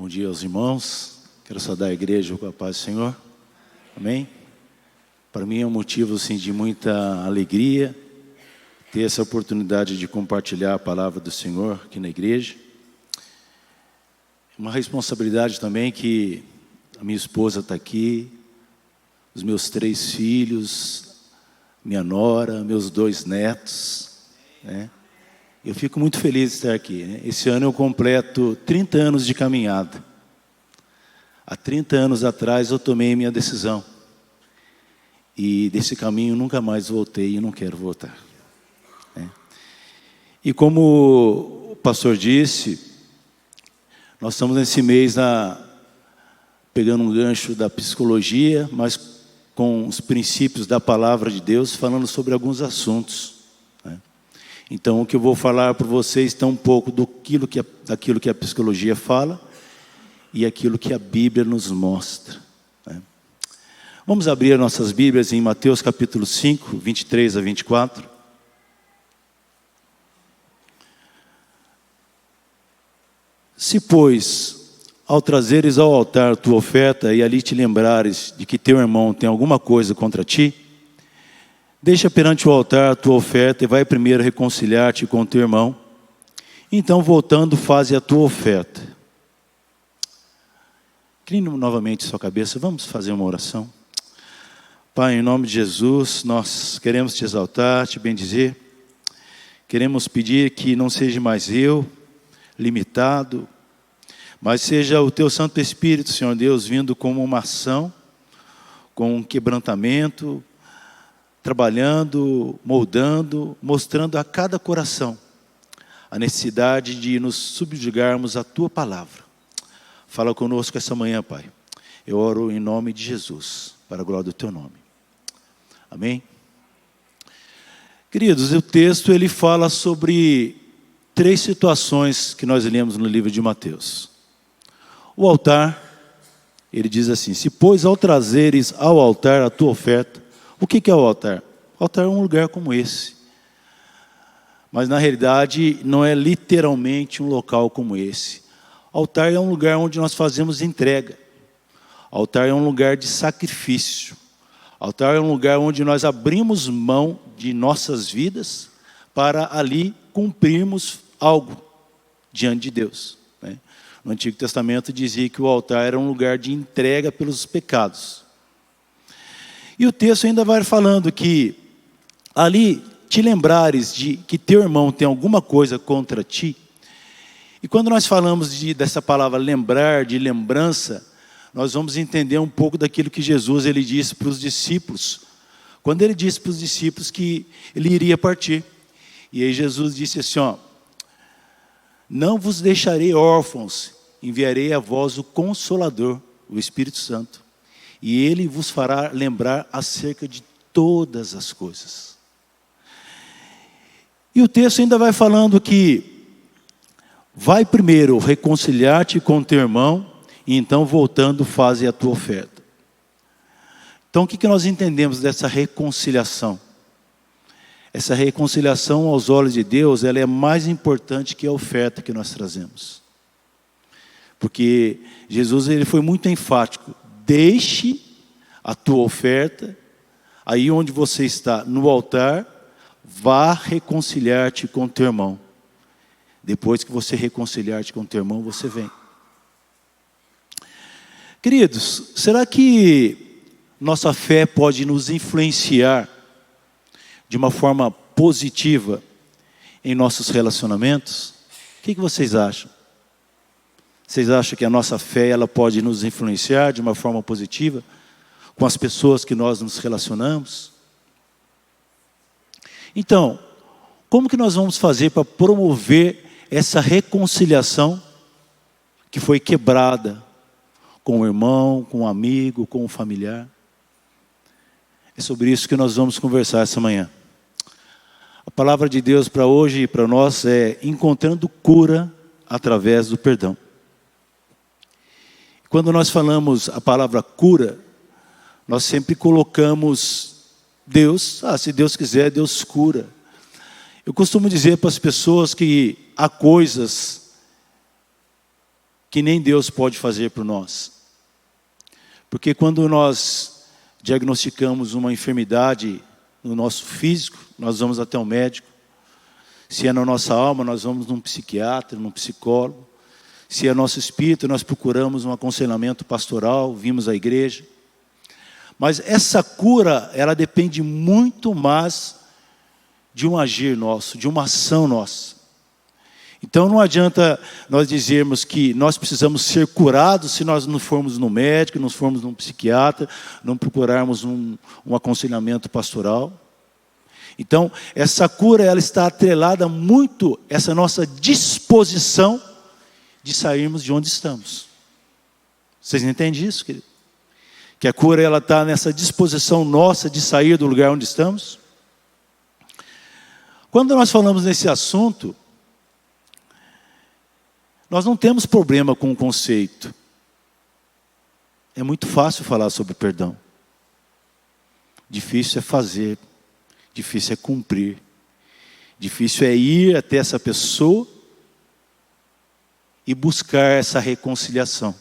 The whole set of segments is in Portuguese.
Bom dia aos irmãos, quero saudar a igreja com a paz do Senhor, amém? Para mim é um motivo assim, de muita alegria ter essa oportunidade de compartilhar a palavra do Senhor aqui na igreja. Uma responsabilidade também que a minha esposa está aqui, os meus 3 filhos, minha nora, meus 2 netos, né? Eu fico muito feliz de estar aqui, né? Esse ano eu completo 30 anos de caminhada. Há 30 anos atrás eu tomei minha decisão. E desse caminho nunca mais voltei e não quero voltar, né? E como o pastor disse, nós estamos nesse mês pegando um gancho da psicologia, mas com os princípios da palavra de Deus, falando sobre alguns assuntos. Então, o que eu vou falar para vocês está um pouco daquilo que a psicologia fala e aquilo que a Bíblia nos mostra, né? Vamos abrir nossas Bíblias em Mateus capítulo 5, 23 a 24. Se, pois, ao trazeres ao altar tua oferta e ali te lembrares de que teu irmão tem alguma coisa contra ti, deixa perante o altar a tua oferta e vai primeiro reconciliar-te com teu irmão. Então, voltando, faze a tua oferta. Incline novamente sua cabeça, vamos fazer uma oração. Pai, em nome de Jesus, nós queremos te exaltar, te bendizer. Queremos pedir que não seja mais eu, limitado, mas seja o teu Santo Espírito, Senhor Deus, vindo como uma ação, com um quebrantamento, trabalhando, moldando, mostrando a cada coração a necessidade de nos subjugarmos à tua palavra. Fala conosco essa manhã, Pai. Eu oro em nome de Jesus, para a glória do teu nome. Amém? Queridos, o texto ele fala sobre 3 situações que nós lemos no livro de Mateus. O altar, ele diz assim: se pois ao trazeres ao altar a tua oferta. O que é o altar? O altar é um lugar como esse. Mas na realidade não é literalmente um local como esse. O altar é um lugar onde nós fazemos entrega. O altar é um lugar de sacrifício. O altar é um lugar onde nós abrimos mão de nossas vidas para ali cumprirmos algo diante de Deus, né? No Antigo Testamento dizia que o altar era um lugar de entrega pelos pecados. E o texto ainda vai falando que ali te lembrares de que teu irmão tem alguma coisa contra ti. E quando nós falamos dessa palavra lembrar, de lembrança, nós vamos entender um pouco daquilo que Jesus ele disse para os discípulos. Quando ele disse para os discípulos que ele iria partir. E aí Jesus disse assim, ó: não vos deixarei órfãos, enviarei a vós o Consolador, o Espírito Santo. E ele vos fará lembrar acerca de todas as coisas. E o texto ainda vai falando que vai primeiro reconciliar-te com teu irmão, e então voltando faze a tua oferta. Então o que nós entendemos dessa reconciliação? Essa reconciliação aos olhos de Deus, ela é mais importante que a oferta que nós trazemos. Porque Jesus ele foi muito enfático. Deixe a tua oferta, aí onde você está, no altar, vá reconciliar-te com teu irmão. Depois que você reconciliar-te com teu irmão, você vem. Queridos, será que nossa fé pode nos influenciar de uma forma positiva em nossos relacionamentos? O que vocês acham? Vocês acham que a nossa fé ela pode nos influenciar de uma forma positiva com as pessoas que nós nos relacionamos? Então, como que nós vamos fazer para promover essa reconciliação que foi quebrada com o irmão, com o amigo, com o familiar? É sobre isso que nós vamos conversar essa manhã. A palavra de Deus para hoje e para nós é encontrando cura através do perdão. Quando nós falamos a palavra cura, nós sempre colocamos Deus, se Deus quiser, Deus cura. Eu costumo dizer para as pessoas que há coisas que nem Deus pode fazer por nós. Porque quando nós diagnosticamos uma enfermidade no nosso físico, nós vamos até o médico. Se é na nossa alma, nós vamos num psiquiatra, num psicólogo. Se é nosso espírito, nós procuramos um aconselhamento pastoral, vimos à igreja. Mas essa cura, ela depende muito mais de um agir nosso, de uma ação nossa. Então não adianta nós dizermos que nós precisamos ser curados se nós não formos no médico, não formos num psiquiatra, não procurarmos um aconselhamento pastoral. Então essa cura, ela está atrelada muito a essa nossa disposição de sairmos de onde estamos. Vocês entendem isso, querido? Que a cura, ela está nessa disposição nossa de sair do lugar onde estamos. Quando nós falamos nesse assunto, nós não temos problema com o conceito. É muito fácil falar sobre perdão. Difícil é fazer, difícil é cumprir. Difícil é ir até essa pessoa e buscar essa reconciliação.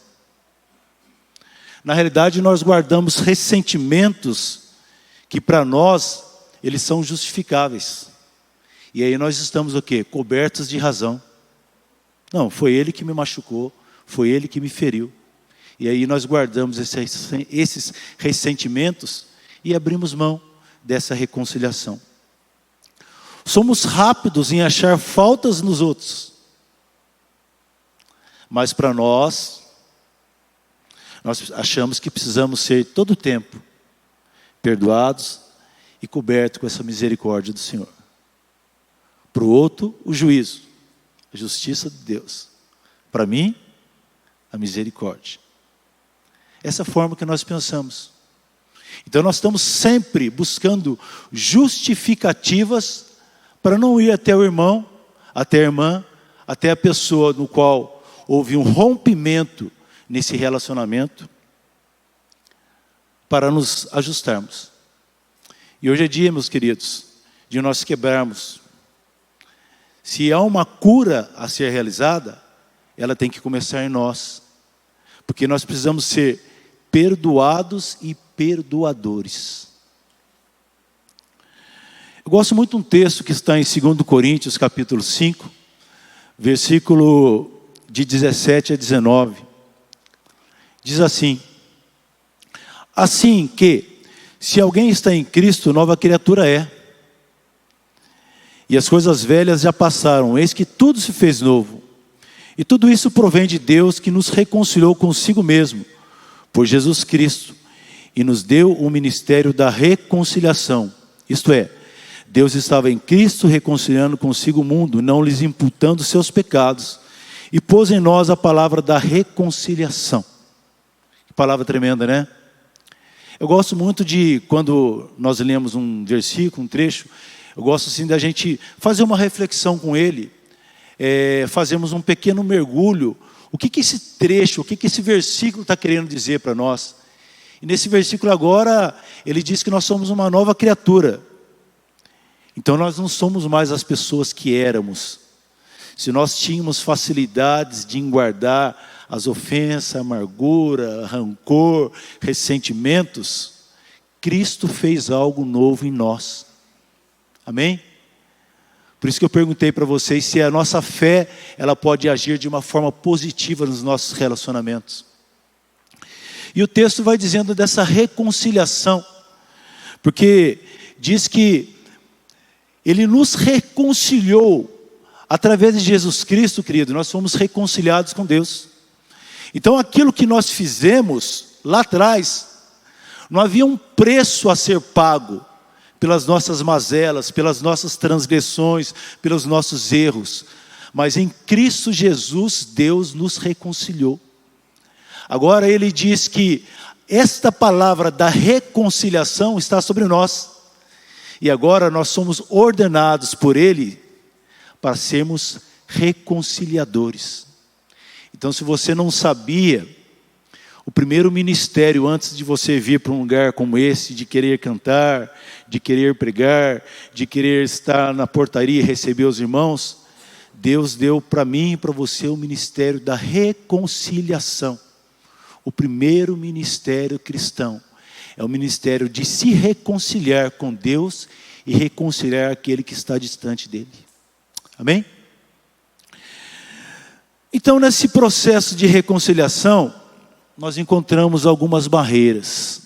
Na realidade, nós guardamos ressentimentos que para nós, eles são justificáveis. E aí nós estamos o quê? Cobertos de razão. Não, foi ele que me machucou, foi ele que me feriu. E aí nós guardamos esses ressentimentos e abrimos mão dessa reconciliação. Somos rápidos em achar faltas nos outros. Mas para nós achamos que precisamos ser todo o tempo perdoados e cobertos com essa misericórdia do Senhor. Para o outro, o juízo, a justiça de Deus. Para mim, a misericórdia. Essa forma que nós pensamos. Então nós estamos sempre buscando justificativas para não ir até o irmão, até a irmã, até a pessoa no qual houve um rompimento nesse relacionamento, para nos ajustarmos. E hoje é dia, meus queridos, de nós quebrarmos. Se há uma cura a ser realizada, ela tem que começar em nós. Porque nós precisamos ser perdoados e perdoadores. Eu gosto muito de um texto que está em 2 Coríntios, capítulo 5, versículo de 17 a 19. Diz assim: assim que, se alguém está em Cristo, nova criatura é. E as coisas velhas já passaram, eis que tudo se fez novo. E tudo isso provém de Deus, que nos reconciliou consigo mesmo, por Jesus Cristo, e nos deu o ministério da reconciliação. Isto é, Deus estava em Cristo reconciliando consigo o mundo, não lhes imputando seus pecados, e pôs em nós a palavra da reconciliação. Que palavra tremenda, né? Eu gosto muito de, quando nós lemos um versículo, um trecho, eu gosto assim da gente fazer uma reflexão com ele, fazemos um pequeno mergulho. O que esse trecho, o que esse versículo está querendo dizer para nós? E nesse versículo agora, ele diz que nós somos uma nova criatura. Então nós não somos mais as pessoas que éramos. Se nós tínhamos facilidades de guardar as ofensas, amargura, rancor, ressentimentos, Cristo fez algo novo em nós. Amém? Por isso que eu perguntei para vocês se a nossa fé, ela pode agir de uma forma positiva nos nossos relacionamentos. E o texto vai dizendo dessa reconciliação, porque diz que Ele nos reconciliou, através de Jesus Cristo, querido, nós fomos reconciliados com Deus. Então aquilo que nós fizemos lá atrás, não havia um preço a ser pago, pelas nossas mazelas, pelas nossas transgressões, pelos nossos erros. Mas em Cristo Jesus, Deus nos reconciliou. Agora ele diz que esta palavra da reconciliação está sobre nós. E agora nós somos ordenados por Ele para sermos reconciliadores. Então, se você não sabia, o primeiro ministério, antes de você vir para um lugar como esse, de querer cantar, de querer pregar, de querer estar na portaria e receber os irmãos, Deus deu para mim e para você o ministério da reconciliação. O primeiro ministério cristão é o ministério de se reconciliar com Deus e reconciliar aquele que está distante dele. Amém? Então, nesse processo de reconciliação, nós encontramos algumas barreiras.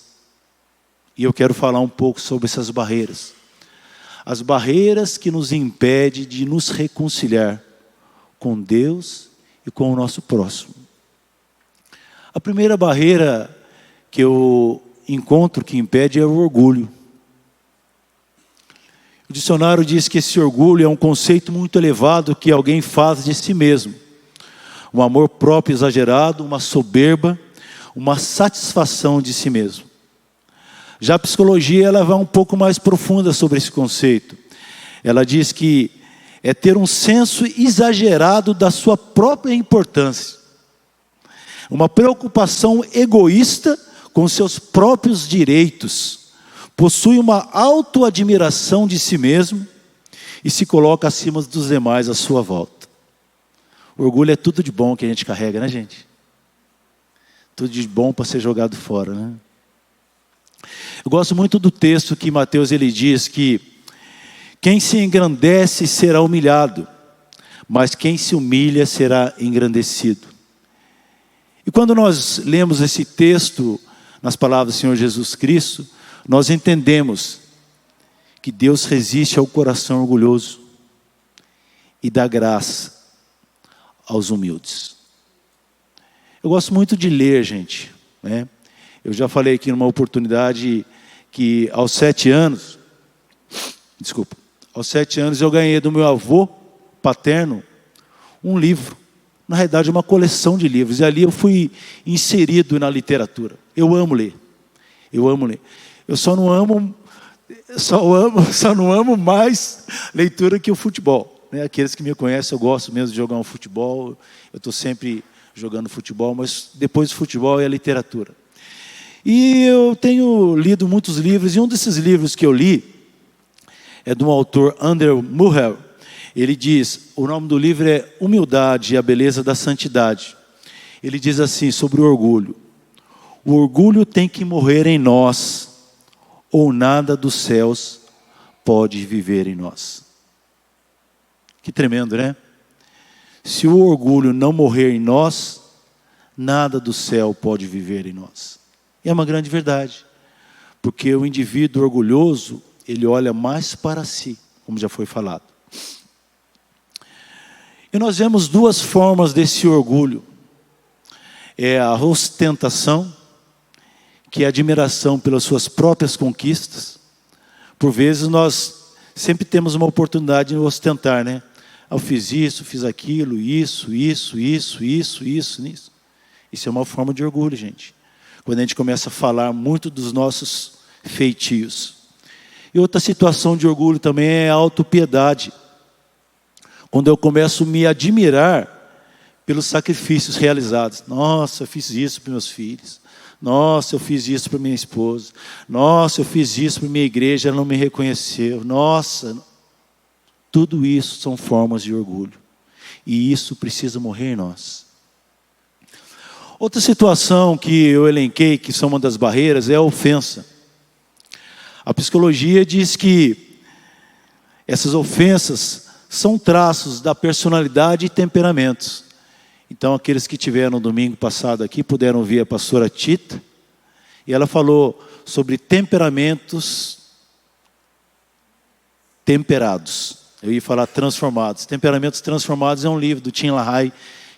E eu quero falar um pouco sobre essas barreiras. As barreiras que nos impedem de nos reconciliar com Deus e com o nosso próximo. A primeira barreira que eu encontro que impede é o orgulho. O dicionário diz que esse orgulho é um conceito muito elevado que alguém faz de si mesmo. Um amor próprio exagerado, uma soberba, uma satisfação de si mesmo. Já a psicologia ela vai um pouco mais profunda sobre esse conceito. Ela diz que é ter um senso exagerado da sua própria importância. Uma preocupação egoísta com seus próprios direitos. Possui uma autoadmiração de si mesmo e se coloca acima dos demais à sua volta. O orgulho é tudo de bom que a gente carrega, né, gente? Tudo de bom para ser jogado fora, né? Eu gosto muito do texto que Mateus ele diz que quem se engrandece será humilhado, mas quem se humilha será engrandecido. E quando nós lemos esse texto nas palavras do Senhor Jesus Cristo, nós entendemos que Deus resiste ao coração orgulhoso e dá graça aos humildes. Eu gosto muito de ler, gente, né? Eu já falei aqui numa oportunidade que aos 7 anos eu ganhei do meu avô paterno um livro, na realidade uma coleção de livros, e ali eu fui inserido na literatura. Eu amo ler. Eu só não amo mais leitura que o futebol, né? Aqueles que me conhecem, eu gosto mesmo de jogar um futebol, eu estou sempre jogando futebol, mas depois do futebol é a literatura. E eu tenho lido muitos livros, e um desses livros que eu li é de um autor, Andrew Murrell. Ele diz, o nome do livro é Humildade e a Beleza da Santidade. Ele diz assim sobre o orgulho: o orgulho tem que morrer em nós, ou nada dos céus pode viver em nós. Que tremendo, né? Se o orgulho não morrer em nós, nada do céu pode viver em nós. E é uma grande verdade, porque o indivíduo orgulhoso, ele olha mais para si, como já foi falado. E nós vemos duas formas desse orgulho. É a ostentação, que é a admiração pelas suas próprias conquistas. Por vezes nós sempre temos uma oportunidade de ostentar, né? Eu fiz isso, fiz aquilo, isso. Isso é uma forma de orgulho, gente. Quando a gente começa a falar muito dos nossos feitios. E outra situação de orgulho também é a autopiedade. Quando eu começo a me admirar pelos sacrifícios realizados. Nossa, eu fiz isso para meus filhos. Nossa, eu fiz isso para minha esposa. Nossa, eu fiz isso para minha igreja, ela não me reconheceu. Nossa, tudo isso são formas de orgulho. E isso precisa morrer em nós. Outra situação que eu elenquei, que são uma das barreiras, é a ofensa. A psicologia diz que essas ofensas são traços da personalidade e temperamentos. Então, aqueles que tiveram no domingo passado aqui, puderam ouvir a pastora Tita, e ela falou sobre temperamentos temperados. Eu ia falar transformados. Temperamentos transformados é um livro do Tim LaHaye,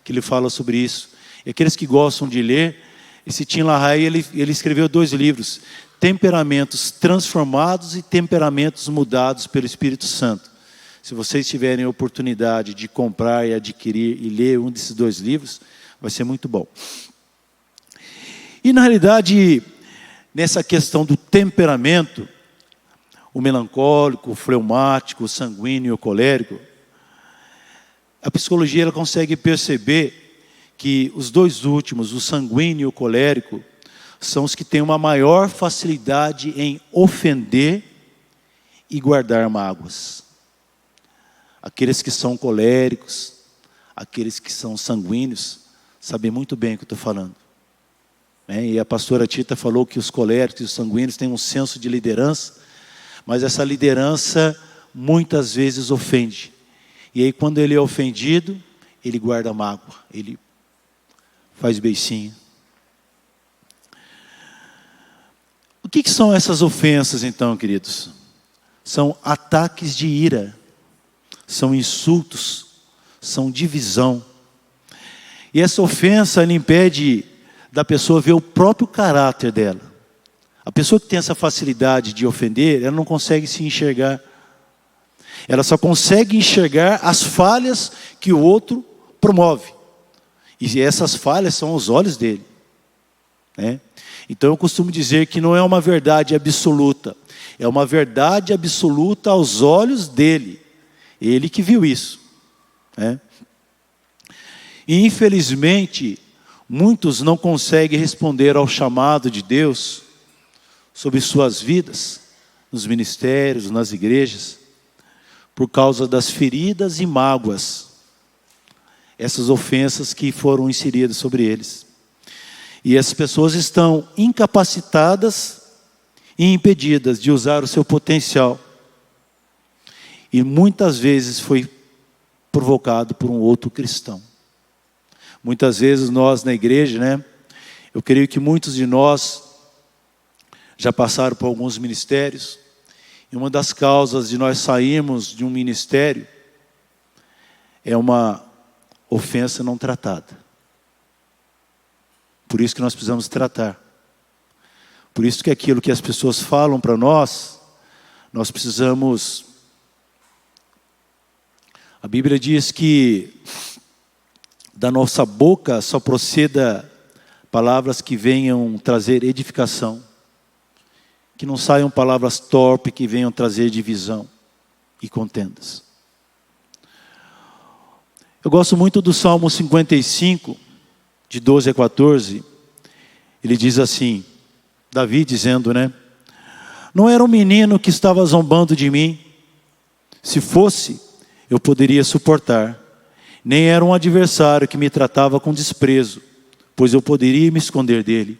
que ele fala sobre isso. E aqueles que gostam de ler, esse Tim LaHaye, ele escreveu 2 livros, Temperamentos Transformados e Temperamentos Mudados pelo Espírito Santo. Se vocês tiverem a oportunidade de comprar e adquirir e ler um desses 2 livros, vai ser muito bom. E na realidade, nessa questão do temperamento, o melancólico, o fleumático, o sanguíneo e o colérico, a psicologia ela consegue perceber que os 2 últimos, o sanguíneo e o colérico, são os que têm uma maior facilidade em ofender e guardar mágoas. Aqueles que são coléricos, aqueles que são sanguíneos, sabem muito bem o que eu estou falando. E a pastora Tita falou que os coléricos e os sanguíneos têm um senso de liderança, mas essa liderança muitas vezes ofende. E aí quando ele é ofendido, ele guarda mágoa, ele faz beicinho. O que são essas ofensas então, queridos? São ataques de ira, são insultos, são divisão. E essa ofensa, ela impede da pessoa ver o próprio caráter dela. A pessoa que tem essa facilidade de ofender, ela não consegue se enxergar. Ela só consegue enxergar as falhas que o outro promove. E essas falhas são os olhos dele. Então eu costumo dizer que não é uma verdade absoluta. É uma verdade absoluta aos olhos dele. Ele que viu isso. E infelizmente, muitos não conseguem responder ao chamado de Deus sobre suas vidas, nos ministérios, nas igrejas, por causa das feridas e mágoas, essas ofensas que foram inseridas sobre eles. E essas pessoas estão incapacitadas e impedidas de usar o seu potencial. E muitas vezes foi provocado por um outro cristão. Muitas vezes nós na igreja, eu creio que muitos de nós já passaram por alguns ministérios. E uma das causas de nós sairmos de um ministério é uma ofensa não tratada. Por isso que nós precisamos tratar. Por isso que aquilo que as pessoas falam para nós, nós precisamos... A Bíblia diz que da nossa boca só proceda palavras que venham trazer edificação. Que não saiam palavras torpes que venham trazer divisão e contendas. Eu gosto muito do Salmo 55, de 12 a 14. Ele diz assim, Davi dizendo, não era um menino que estava zombando de mim. Se fosse, eu poderia suportar. Nem era um adversário que me tratava com desprezo, pois eu poderia me esconder dele.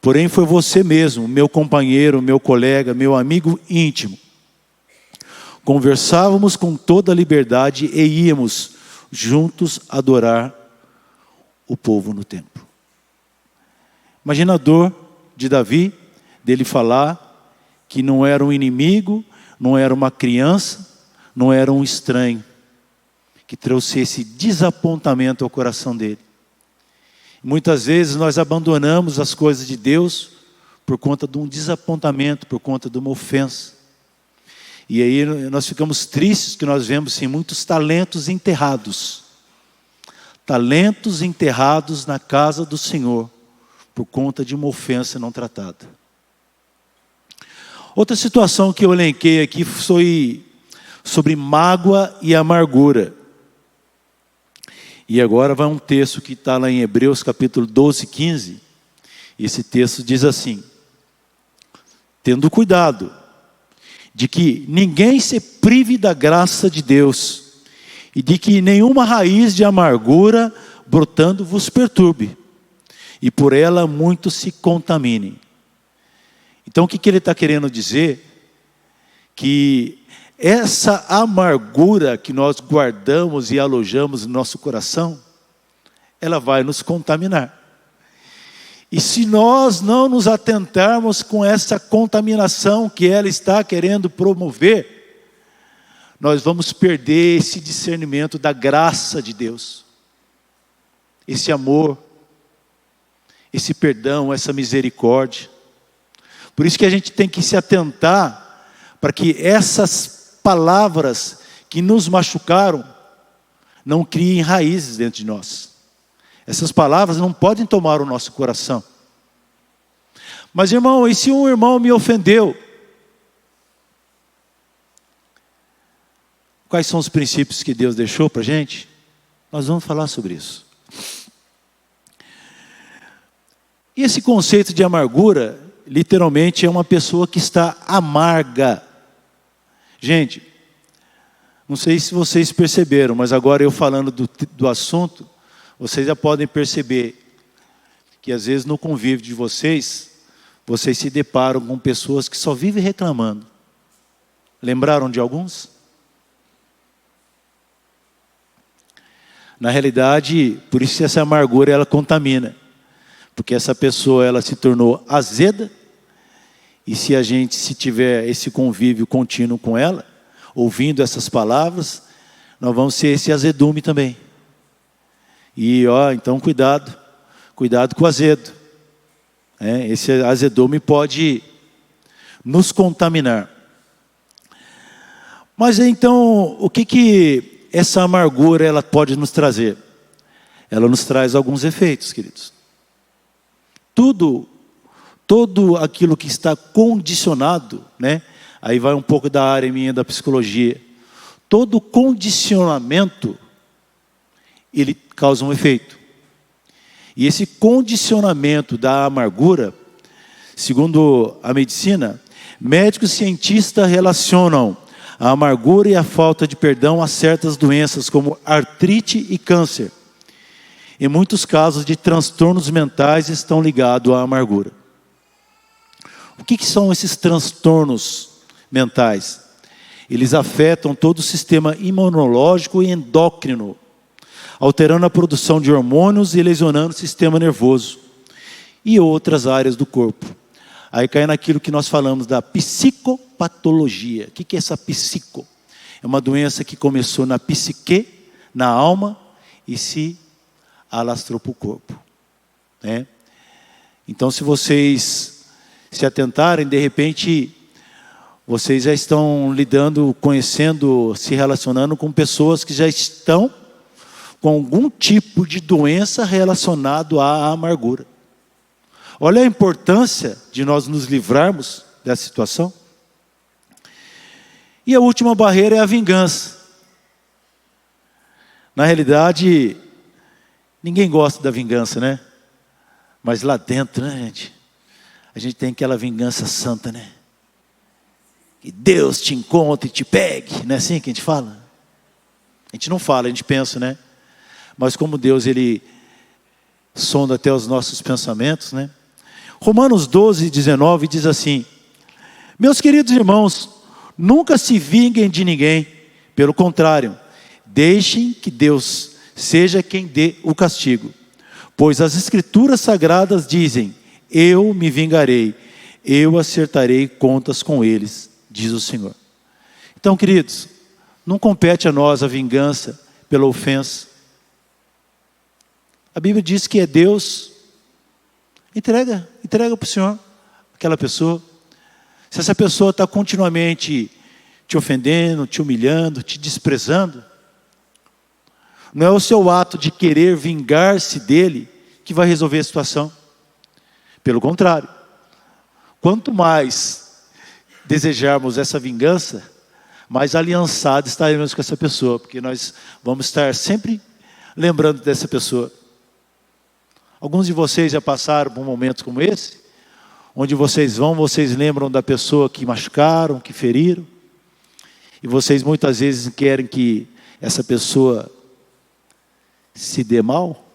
Porém foi você mesmo, meu companheiro, meu colega, meu amigo íntimo. Conversávamos com toda a liberdade e íamos juntos adorar o povo no templo. Imagina a dor de Davi, dele falar que não era um inimigo, não era uma criança, não era um estranho, que trouxe esse desapontamento ao coração dele. Muitas vezes nós abandonamos as coisas de Deus por conta de um desapontamento, por conta de uma ofensa. E aí nós ficamos tristes que nós vemos muitos talentos enterrados. Talentos enterrados na casa do Senhor, por conta de uma ofensa não tratada. Outra situação que eu elenquei aqui foi sobre mágoa e amargura. E agora vai um texto que está lá em Hebreus capítulo 12, 15. Esse texto diz assim: tendo cuidado de que ninguém se prive da graça de Deus, e de que nenhuma raiz de amargura brotando vos perturbe, e por ela muitos se contaminem. Então o que ele está querendo dizer? Que essa amargura que nós guardamos e alojamos no nosso coração, ela vai nos contaminar. E se nós não nos atentarmos com essa contaminação que ela está querendo promover, nós vamos perder esse discernimento da graça de Deus. Esse amor, esse perdão, essa misericórdia. Por isso que a gente tem que se atentar para que essas palavras que nos machucaram não criem raízes dentro de nós. Essas palavras não podem tomar o nosso coração. Mas irmão, e se um irmão me ofendeu? Quais são os princípios que Deus deixou para a gente? Nós vamos falar sobre isso. E esse conceito de amargura, literalmente é uma pessoa que está amarga. Gente, Não sei se vocês perceberam, mas agora eu falando do assunto, vocês já podem perceber que às vezes no convívio de vocês se deparam com pessoas que só vivem reclamando. Lembraram de alguns? Na realidade, por isso essa amargura ela contamina. Porque essa pessoa ela se tornou azeda, e se tiver esse convívio contínuo com ela, ouvindo essas palavras, nós vamos ser esse azedume também. E então cuidado com o azedo. Esse azedume pode nos contaminar. Mas então, o que essa amargura ela pode nos trazer? Ela nos traz alguns efeitos, queridos. Todo aquilo que está condicionado, aí vai um pouco da área minha da psicologia. Todo condicionamento, ele causa um efeito. E esse condicionamento da amargura, segundo a medicina, médicos e cientistas relacionam a amargura e a falta de perdão a certas doenças como artrite e câncer. Em muitos casos de transtornos mentais estão ligados à amargura. O que são esses transtornos mentais? Eles afetam todo o sistema imunológico e endócrino, alterando a produção de hormônios e lesionando o sistema nervoso e outras áreas do corpo. Aí cai naquilo que nós falamos da psicopatologia. O que é essa psico? É uma doença que começou na psique, na alma, e se alastrou para o corpo. Então, se vocês se atentarem, de repente, vocês já estão lidando, conhecendo, se relacionando com pessoas que já estão com algum tipo de doença relacionado à amargura. Olha a importância de nós nos livrarmos dessa situação. E a última barreira é a vingança. Na realidade, ninguém gosta da vingança, né? Mas lá dentro, gente? A gente tem aquela vingança santa, né? Que Deus te encontre e te pegue. Não é assim que a gente fala? A gente não fala, a gente pensa, né? Mas como Deus, Ele sonda até os nossos pensamentos, né? Romanos 12, 19 diz assim: meus queridos irmãos, nunca se vinguem de ninguém. Pelo contrário, deixem que Deus seja quem dê o castigo. Pois as Escrituras Sagradas dizem: eu me vingarei, eu acertarei contas com eles, diz o Senhor. Então, queridos, não compete a nós a vingança pela ofensa. A Bíblia diz que é Deus. Entrega para o Senhor aquela pessoa. Se essa pessoa está continuamente te ofendendo, te humilhando, te desprezando, não é o seu ato de querer vingar-se dele que vai resolver a situação. Pelo contrário, quanto mais desejarmos essa vingança, mais aliançados estaremos com essa pessoa, porque nós vamos estar sempre lembrando dessa pessoa. Alguns de vocês já passaram por momentos como esse, onde vocês lembram da pessoa que machucaram, que feriram, e vocês muitas vezes querem que essa pessoa se dê mal.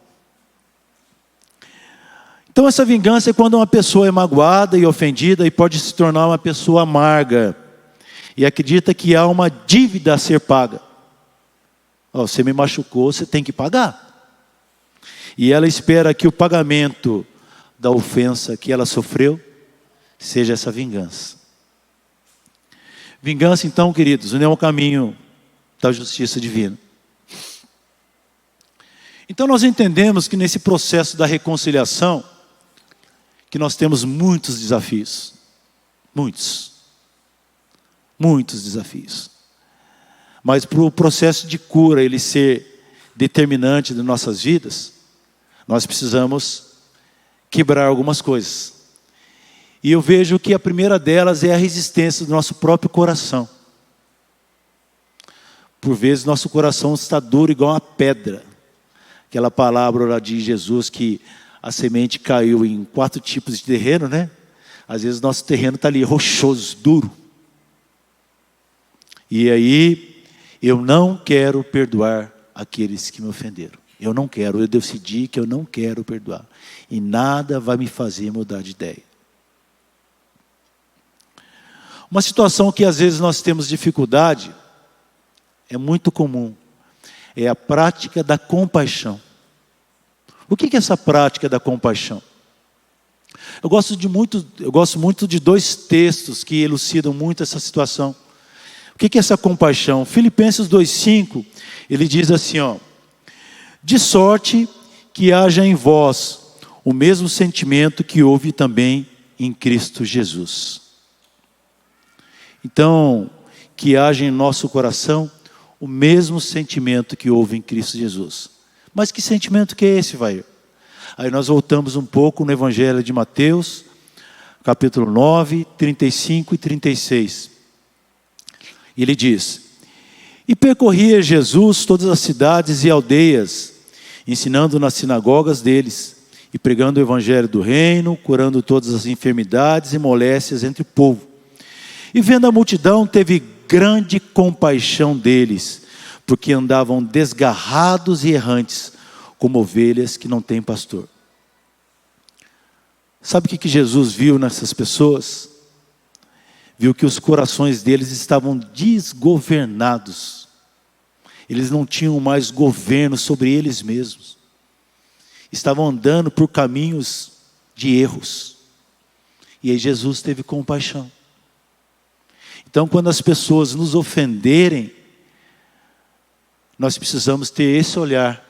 Então essa vingança é quando uma pessoa é magoada e ofendida e pode se tornar uma pessoa amarga, e acredita que há uma dívida a ser paga. Você me machucou, você tem que pagar. E ela espera que o pagamento da ofensa que ela sofreu seja essa vingança. Vingança, então, queridos, não é um caminho da justiça divina. Então nós entendemos que nesse processo da reconciliação, que nós temos muitos desafios. Muitos desafios. Mas para o processo de cura ele ser determinante de nossas vidas, nós precisamos quebrar algumas coisas. E eu vejo que a primeira delas é a resistência do nosso próprio coração. Por vezes nosso coração está duro igual uma pedra. Aquela palavra lá de Jesus que a semente caiu em 4 tipos de terreno, né? Às vezes nosso terreno está ali rochoso, duro. E aí Eu não quero perdoar aqueles que me ofenderam. Eu não quero, eu decidi que eu não quero perdoar. E nada vai me fazer mudar de ideia. Uma situação que às vezes nós temos dificuldade, é muito comum, é a prática da compaixão. O que é essa prática da compaixão? Eu gosto muito de dois textos que elucidam muito essa situação. O que é essa compaixão? Filipenses 2,5, ele diz assim, de sorte que haja em vós o mesmo sentimento que houve também em Cristo Jesus. Então, que haja em nosso coração o mesmo sentimento que houve em Cristo Jesus. Mas que sentimento que é esse, vai? Aí nós voltamos um pouco no Evangelho de Mateus, capítulo 9, 35 e 36. E ele diz, e percorria Jesus todas as cidades e aldeias, ensinando nas sinagogas deles, e pregando o Evangelho do reino, curando todas as enfermidades e moléstias entre o povo. E vendo a multidão, teve grande compaixão deles, porque andavam desgarrados e errantes, como ovelhas que não têm pastor. Sabe o que Jesus viu nessas pessoas? Viu que os corações deles estavam desgovernados. Eles não tinham mais governo sobre eles mesmos. Estavam andando por caminhos de erros. E aí Jesus teve compaixão. Então, quando as pessoas nos ofenderem, nós precisamos ter esse olhar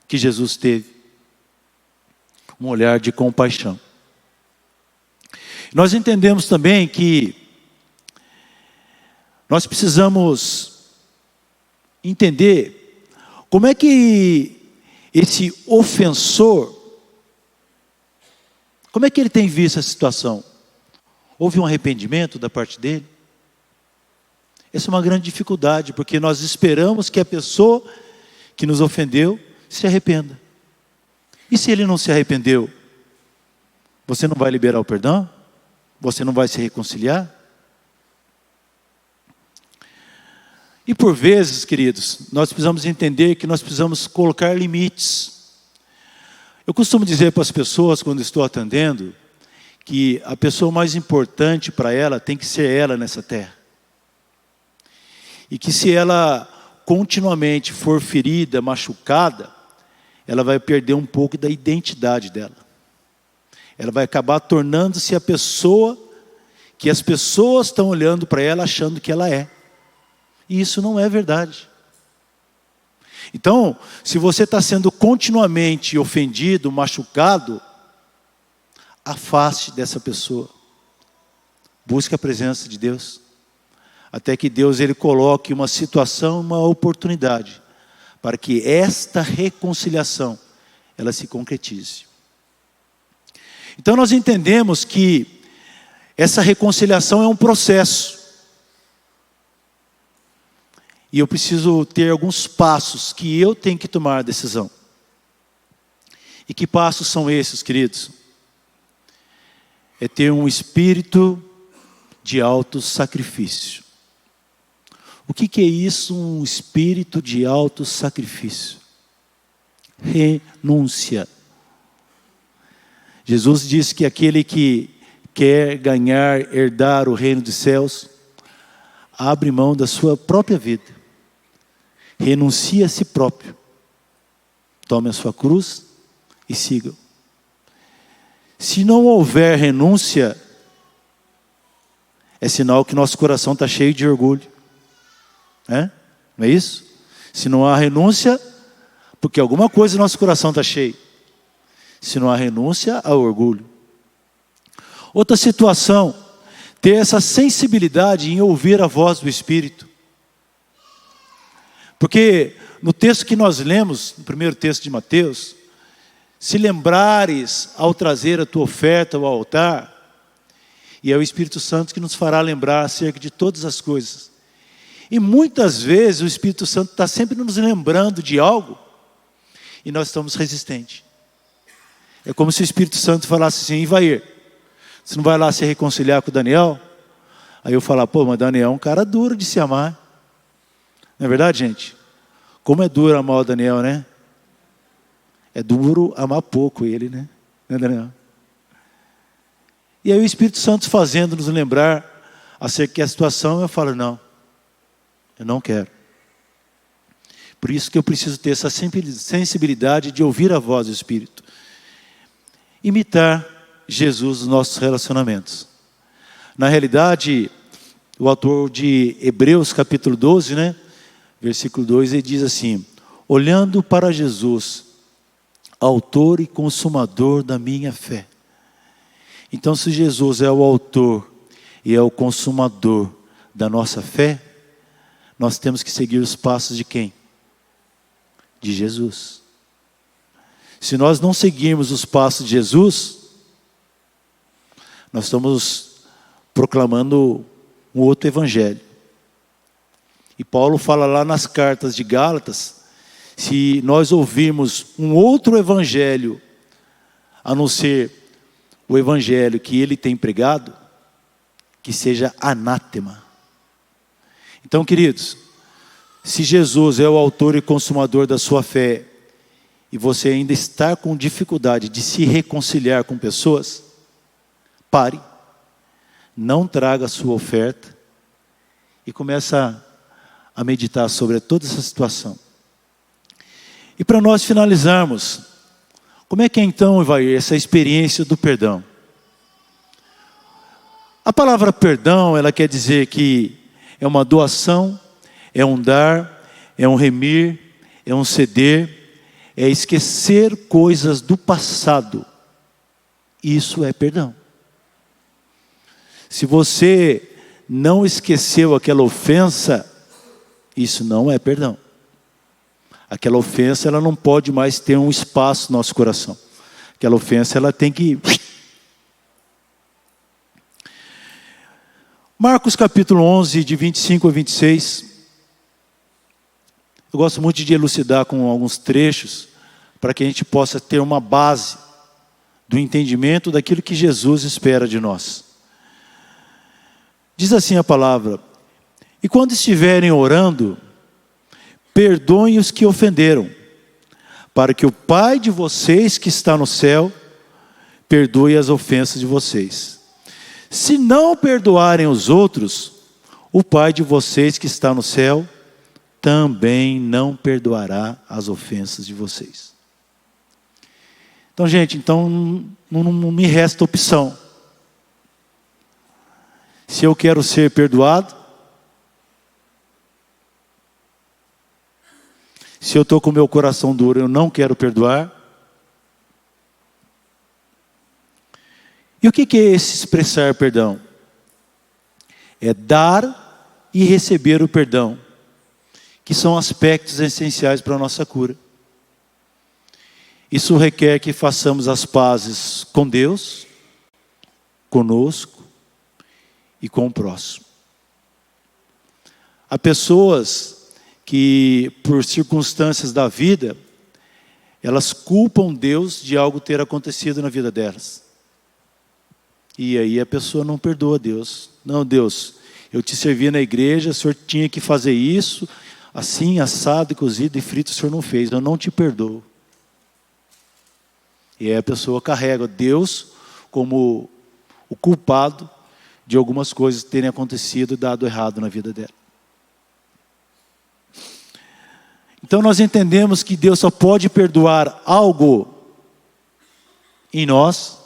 que Jesus teve, um olhar de compaixão. Nós entendemos também que nós precisamos entender como é que esse ofensor, como é que ele tem visto a situação? Houve um arrependimento da parte dele? Essa é uma grande dificuldade, porque nós esperamos que a pessoa que nos ofendeu se arrependa. E se ele não se arrependeu? Você não vai liberar o perdão? Você não vai se reconciliar? E por vezes, queridos, nós precisamos entender que nós precisamos colocar limites. Eu costumo dizer para as pessoas, quando estou atendendo, que a pessoa mais importante para ela tem que ser ela nessa terra. E que se ela continuamente for ferida, machucada, ela vai perder um pouco da identidade dela. Ela vai acabar tornando-se a pessoa que as pessoas estão olhando para ela achando que ela é. E isso não é verdade. Então, se você está sendo continuamente ofendido, machucado, afaste dessa pessoa. Busque a presença de Deus. Até que Deus ele coloque uma situação, uma oportunidade, para que esta reconciliação, ela se concretize. Então nós entendemos que essa reconciliação é um processo. E eu preciso ter alguns passos que eu tenho que tomar a decisão. E que passos são esses, queridos? É ter um espírito de autossacrifício. O que é isso, um espírito de autossacrifício? Renúncia. Jesus disse que aquele que quer ganhar, herdar o reino dos céus, abre mão da sua própria vida. Renuncia a si próprio. Tome a sua cruz e siga. Se não houver renúncia, é sinal que nosso coração está cheio de orgulho. Não é isso? Se não há renúncia, porque alguma coisa no nosso coração está cheio. Se não há renúncia, há orgulho. Outra situação, ter essa sensibilidade em ouvir a voz do Espírito. Porque no texto que nós lemos, no primeiro texto de Mateus, se lembrares ao trazer a tua oferta ao altar, e é o Espírito Santo que nos fará lembrar acerca de todas as coisas. E muitas vezes o Espírito Santo está sempre nos lembrando de algo, e nós estamos resistentes. É como se o Espírito Santo falasse assim: Ivair, você não vai lá se reconciliar com o Daniel? Aí eu falar: pô, mas Daniel é um cara duro de se amar. Não é verdade, gente? Como é duro amar o Daniel, né? É duro amar pouco ele, né? Não é, Daniel? E aí o Espírito Santo fazendo nos lembrar acerca da situação, eu falo, não, eu não quero. Por isso que eu preciso ter essa sensibilidade de ouvir a voz do Espírito. Imitar Jesus nos nossos relacionamentos. Na realidade, o autor de Hebreus capítulo 12, né, versículo 2, ele diz assim: olhando para Jesus, autor e consumador da minha fé. Então, se Jesus é o autor e é o consumador da nossa fé, nós temos que seguir os passos de quem? De Jesus. Se nós não seguirmos os passos de Jesus, nós estamos proclamando um outro evangelho. E Paulo fala lá nas cartas de Gálatas, se nós ouvirmos um outro evangelho, a não ser o evangelho que ele tem pregado, que seja anátema. Então, queridos, se Jesus é o autor e consumador da sua fé, e você ainda está com dificuldade de se reconciliar com pessoas, pare, não traga a sua oferta, e começa a meditar sobre toda essa situação. E para nós finalizarmos, como é que é então, Ivair, essa experiência do perdão? A palavra perdão, ela quer dizer que é uma doação, é um dar, é um remir, é um ceder, é esquecer coisas do passado. Isso é perdão. Se você não esqueceu aquela ofensa, isso não é perdão. Aquela ofensa, ela não pode mais ter um espaço no nosso coração. Aquela ofensa, ela tem que... Marcos capítulo 11, de 25 a 26. Eu gosto muito de elucidar com alguns trechos, para que a gente possa ter uma base do entendimento daquilo que Jesus espera de nós. Diz assim a palavra: e quando estiverem orando, perdoem os que ofenderam, para que o Pai de vocês que está no céu perdoe as ofensas de vocês. Se não perdoarem os outros, o Pai de vocês que está no céu também não perdoará as ofensas de vocês. Então, gente, não me resta opção. Se eu quero ser perdoado, se eu estou com o meu coração duro, eu não quero perdoar. E o que é esse expressar perdão? É dar e receber o perdão, que são aspectos essenciais para a nossa cura. Isso requer que façamos as pazes com Deus, conosco e com o próximo. Há pessoas que, por circunstâncias da vida, elas culpam Deus de algo ter acontecido na vida delas. E aí a pessoa não perdoa Deus. Não, Deus, eu te servi na igreja, o Senhor tinha que fazer isso, assim, assado, cozido e frito, o Senhor não fez, eu não te perdoo. E aí a pessoa carrega Deus como o culpado de algumas coisas terem acontecido e dado errado na vida dela. Então nós entendemos que Deus só pode perdoar algo em nós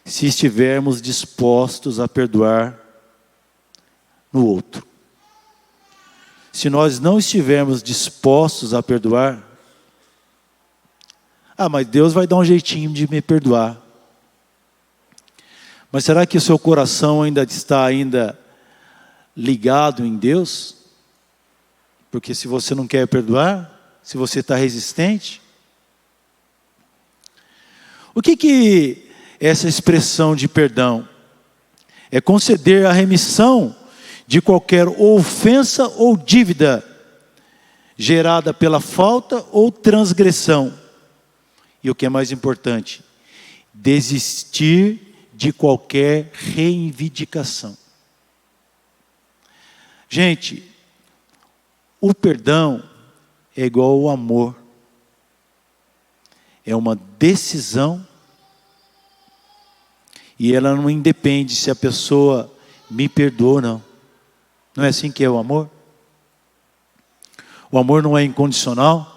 se estivermos dispostos a perdoar no outro. Se nós não estivermos dispostos a perdoar, mas Deus vai dar um jeitinho de me perdoar. Mas será que o seu coração ainda está ligado em Deus? Porque se você não quer perdoar, se você está resistente, o que é essa expressão de perdão? É conceder a remissão de qualquer ofensa ou dívida gerada pela falta ou transgressão. E o que é mais importante, desistir de qualquer reivindicação. Gente, O perdão é igual ao amor. É uma decisão. E ela não independe se a pessoa me perdoa ou não. Não é assim que é o amor? O amor não é incondicional.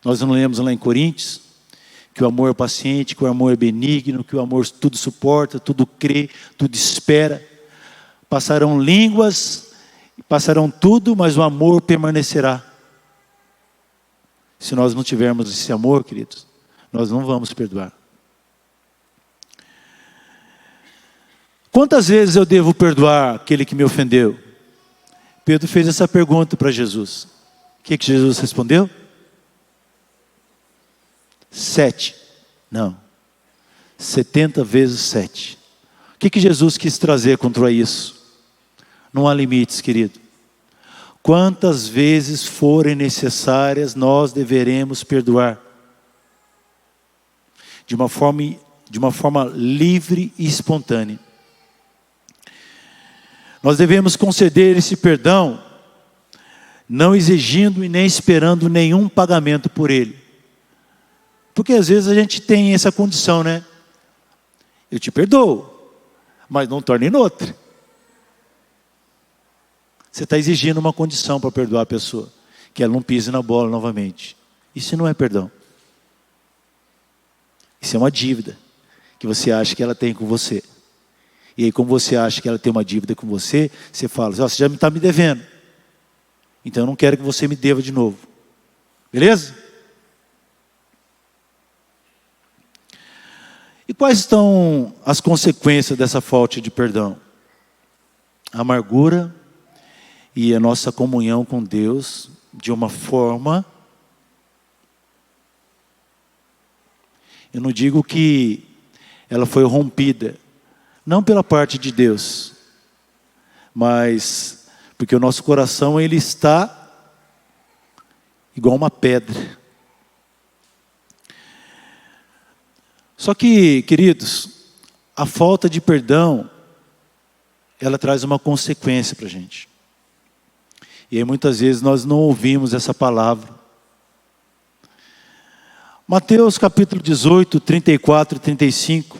Nós não lemos lá em Coríntios que o amor é paciente, que o amor é benigno, que o amor tudo suporta, tudo crê, tudo espera. Passarão línguas, passarão tudo, mas o amor permanecerá. Se nós não tivermos esse amor, queridos, nós não vamos perdoar. Quantas vezes eu devo perdoar aquele que me ofendeu? Pedro fez essa pergunta para Jesus. O que Jesus respondeu? 7. Não. 70 vezes 7. O que Jesus quis trazer contra isso? Não há limites, querido. Quantas vezes forem necessárias, nós deveremos perdoar. De uma forma livre e espontânea. Nós devemos conceder esse perdão, não exigindo e nem esperando nenhum pagamento por ele. Porque às vezes a gente tem essa condição, né? Eu te perdoo, mas não torne em outra. Você está exigindo uma condição para perdoar a pessoa, que ela não pise na bola novamente. Isso não é perdão. Isso é uma dívida que você acha que ela tem com você. E aí, como você acha que ela tem uma dívida com você, você fala, você já está me devendo. Então eu não quero que você me deva de novo. Beleza? E quais estão as consequências dessa falta de perdão? A amargura e a nossa comunhão com Deus de uma forma... Eu não digo que ela foi rompida, não pela parte de Deus, mas porque o nosso coração ele está igual uma pedra. Só que, queridos, a falta de perdão, ela traz uma consequência para a gente. E aí muitas vezes nós não ouvimos essa palavra. Mateus capítulo 18, 34 e 35.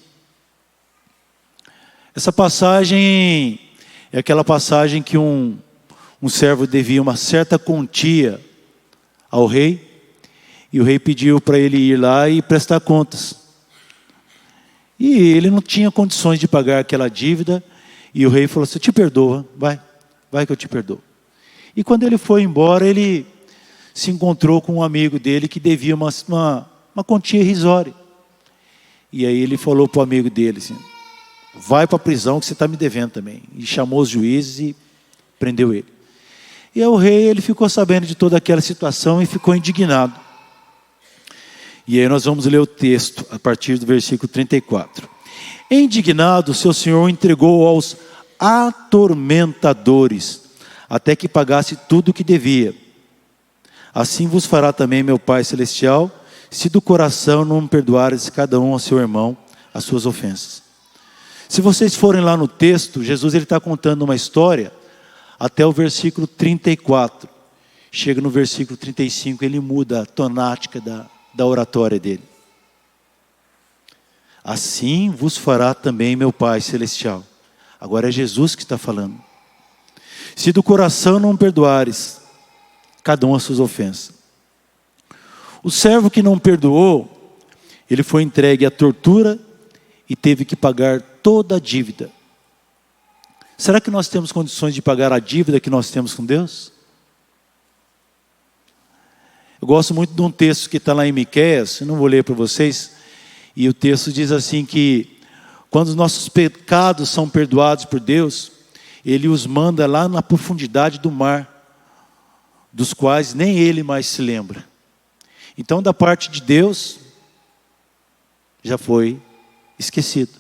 Essa passagem é aquela passagem que um servo devia uma certa quantia ao rei. E o rei pediu para ele ir lá e prestar contas. E ele não tinha condições de pagar aquela dívida. E o rei falou assim, eu te perdoo, vai que eu te perdoo. E quando ele foi embora, ele se encontrou com um amigo dele que devia uma quantia irrisória. E aí ele falou para o amigo dele assim, vai para a prisão que você está me devendo também. E chamou os juízes e prendeu ele. E aí o rei ele ficou sabendo de toda aquela situação e ficou indignado. E aí nós vamos ler o texto a partir do versículo 34. Indignado, seu senhor o entregou aos atormentadores, até que pagasse tudo o que devia. Assim vos fará também meu Pai Celestial, se do coração não perdoares cada um ao seu irmão as suas ofensas. Se vocês forem lá no texto, Jesus está contando uma história até o versículo 34. Chega no versículo 35, ele muda a tonática da oratória dele. Assim vos fará também meu Pai Celestial. Agora é Jesus que está falando. Se do coração não perdoares cada um as suas ofensas. O servo que não perdoou, ele foi entregue à tortura e teve que pagar toda a dívida. Será que nós temos condições de pagar a dívida que nós temos com Deus? Eu gosto muito de um texto que está lá em Miqueias, eu não vou ler para vocês, e o texto diz assim que quando os nossos pecados são perdoados por Deus, Ele os manda lá na profundidade do mar, dos quais nem Ele mais se lembra. Então da parte de Deus, já foi esquecido.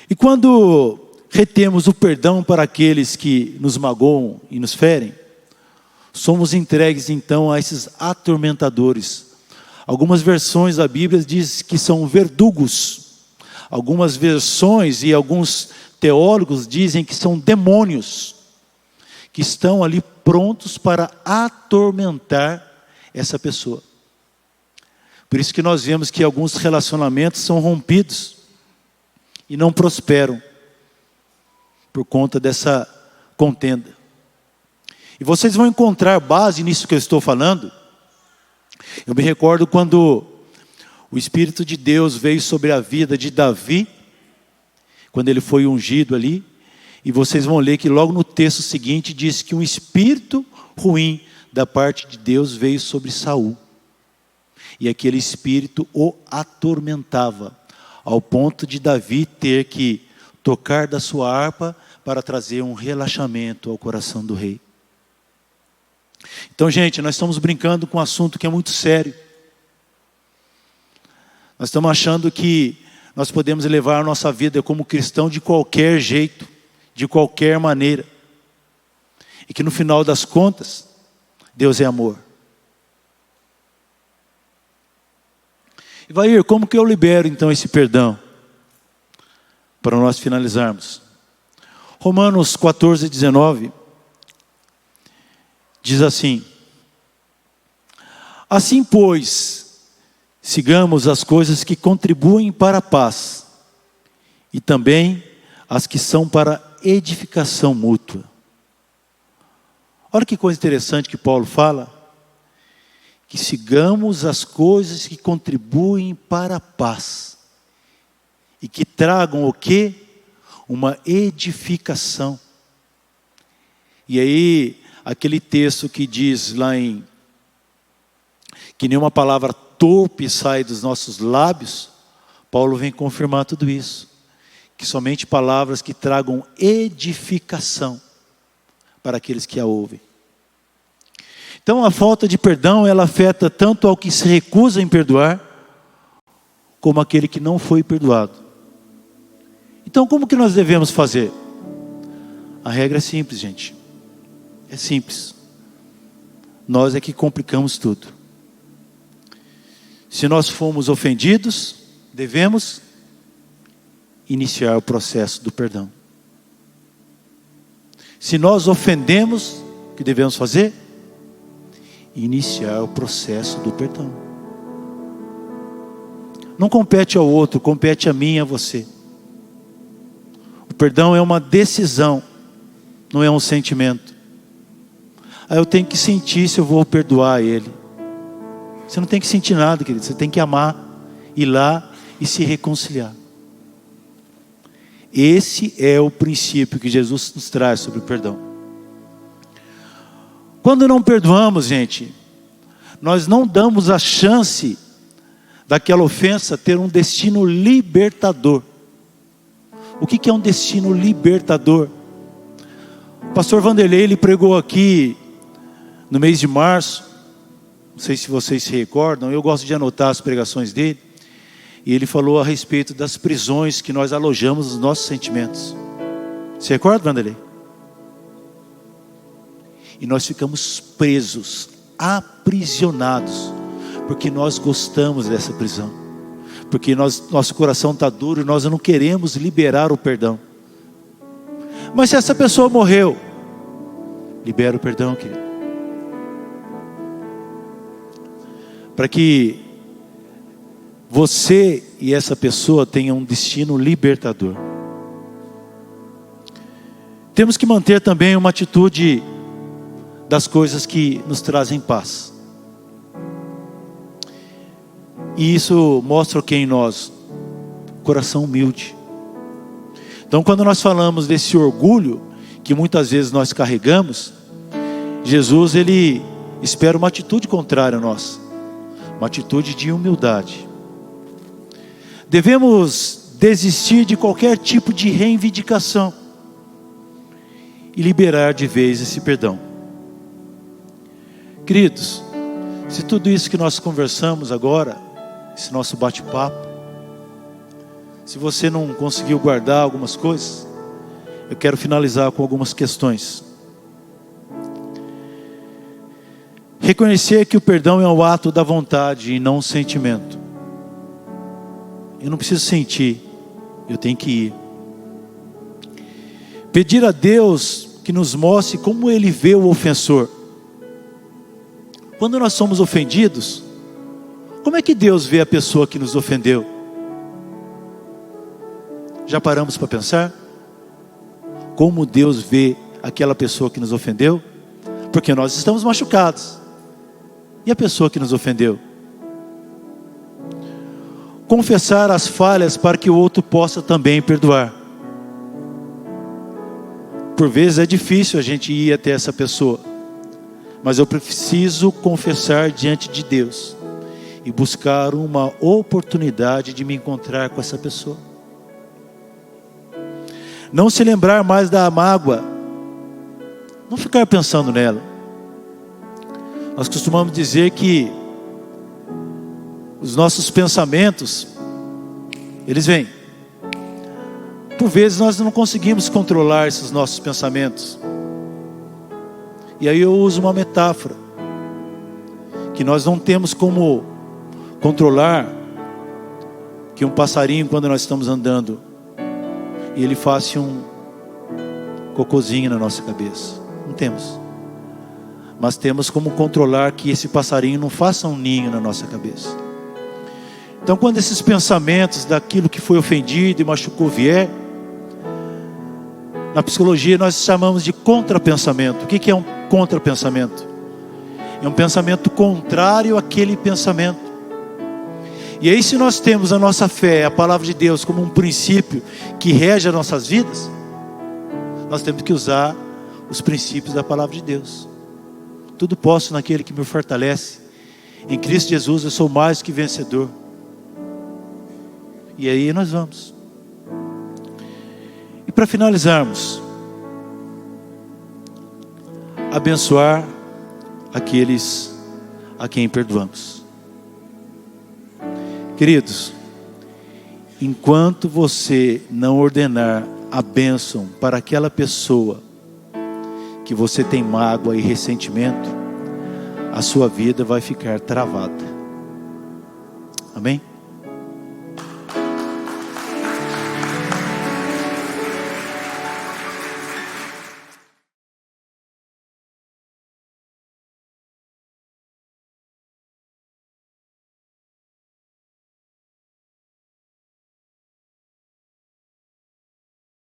E quando retemos o perdão para aqueles que nos magoam e nos ferem, somos entregues então a esses atormentadores. Algumas versões da Bíblia dizem que são verdugos. Algumas versões e alguns teólogos dizem que são demônios, que estão ali prontos para atormentar essa pessoa. Por isso que nós vemos que alguns relacionamentos são rompidos e não prosperam por conta dessa contenda. E vocês vão encontrar base nisso que eu estou falando. Eu me recordo quando o Espírito de Deus veio sobre a vida de Davi, quando ele foi ungido ali, e vocês vão ler que logo no texto seguinte diz que um espírito ruim da parte de Deus veio sobre Saul. E aquele espírito o atormentava, ao ponto de Davi ter que tocar da sua harpa para trazer um relaxamento ao coração do rei. Então, gente, nós estamos brincando com um assunto que é muito sério. Nós estamos achando que nós podemos levar a nossa vida como cristão de qualquer jeito, de qualquer maneira. E que no final das contas, Deus é amor. E Vair, como que eu libero então esse perdão? Para nós finalizarmos. Romanos 14, 19. Diz assim: assim, pois, sigamos as coisas que contribuem para a paz, e também as que são para edificação mútua. Olha que coisa interessante que Paulo fala, que sigamos as coisas que contribuem para a paz, e que tragam o quê? Uma edificação. E aí, aquele texto que diz lá em que nenhuma palavra torpe sai dos nossos lábios, Paulo vem confirmar tudo isso, que somente palavras que tragam edificação para aqueles que a ouvem. Então a falta de perdão, ela afeta tanto ao que se recusa em perdoar, como aquele que não foi perdoado. Então como que nós devemos fazer? A regra é simples, gente. É simples. Nós é que complicamos tudo. Se nós fomos ofendidos, devemos iniciar o processo do perdão. Se nós ofendemos, o que devemos fazer? Iniciar o processo do perdão. Não compete ao outro, compete a mim e a você. O perdão é uma decisão, não é um sentimento. Aí eu tenho que sentir se eu vou perdoar ele. Você não tem que sentir nada, querido. Você tem que amar, ir lá e se reconciliar. Esse é o princípio que Jesus nos traz sobre o perdão. Quando não perdoamos, gente, nós não damos a chance daquela ofensa ter um destino libertador. O que é um destino libertador? O pastor Vanderlei, ele pregou aqui no mês de março, não sei se vocês se recordam, eu gosto de anotar as pregações dele, e ele falou a respeito das prisões que nós alojamos nos nossos sentimentos. Se recorda, Vanderlei? E nós ficamos presos, aprisionados, porque nós gostamos dessa prisão, porque nosso coração está duro e nós não queremos liberar o perdão. Mas se essa pessoa morreu, libera o perdão, querido. Para que você e essa pessoa tenham um destino libertador. Temos que manter também uma atitude das coisas que nos trazem paz. E isso mostra o que em nós? Coração humilde. Então quando nós falamos desse orgulho que muitas vezes nós carregamos, Jesus, ele espera uma atitude contrária a nós. Uma atitude de humildade. Devemos desistir de qualquer tipo de reivindicação e liberar de vez esse perdão. Queridos, se tudo isso que nós conversamos agora, esse nosso bate-papo, se você não conseguiu guardar algumas coisas, eu quero finalizar com algumas questões. Reconhecer que o perdão é um ato da vontade e não um sentimento. Eu não preciso sentir, eu tenho que ir. Pedir a Deus que nos mostre como Ele vê o ofensor. Quando nós somos ofendidos, como é que Deus vê a pessoa que nos ofendeu? Já paramos para pensar? Como Deus vê aquela pessoa que nos ofendeu? Porque nós estamos machucados. E a pessoa que nos ofendeu? Confessar as falhas para que o outro possa também perdoar. Por vezes é difícil a gente ir até essa pessoa, mas eu preciso confessar diante de Deus e buscar uma oportunidade de me encontrar com essa pessoa. Não se lembrar mais da mágoa, não ficar pensando nela. Nós costumamos dizer que os nossos pensamentos, eles vêm. Por vezes nós não conseguimos controlar esses nossos pensamentos. E aí eu uso uma metáfora, que nós não temos como controlar que um passarinho, quando nós estamos andando, e ele faça um cocôzinho na nossa cabeça. Não temos. Mas temos como controlar que esse passarinho não faça um ninho na nossa cabeça. Então, quando esses pensamentos daquilo que foi ofendido e machucou vier, na psicologia nós chamamos de contrapensamento. O que é um contrapensamento? É um pensamento contrário àquele pensamento. E aí, se nós temos a nossa fé, a palavra de Deus, como um princípio que rege as nossas vidas, nós temos que usar os princípios da palavra de Deus. Tudo posso naquele que me fortalece. Em Cristo Jesus eu sou mais que vencedor. E aí nós vamos. E para finalizarmos, abençoar aqueles a quem perdoamos. Queridos, enquanto você não ordenar a bênção para aquela pessoa que você tem mágoa e ressentimento, a sua vida vai ficar travada. Amém?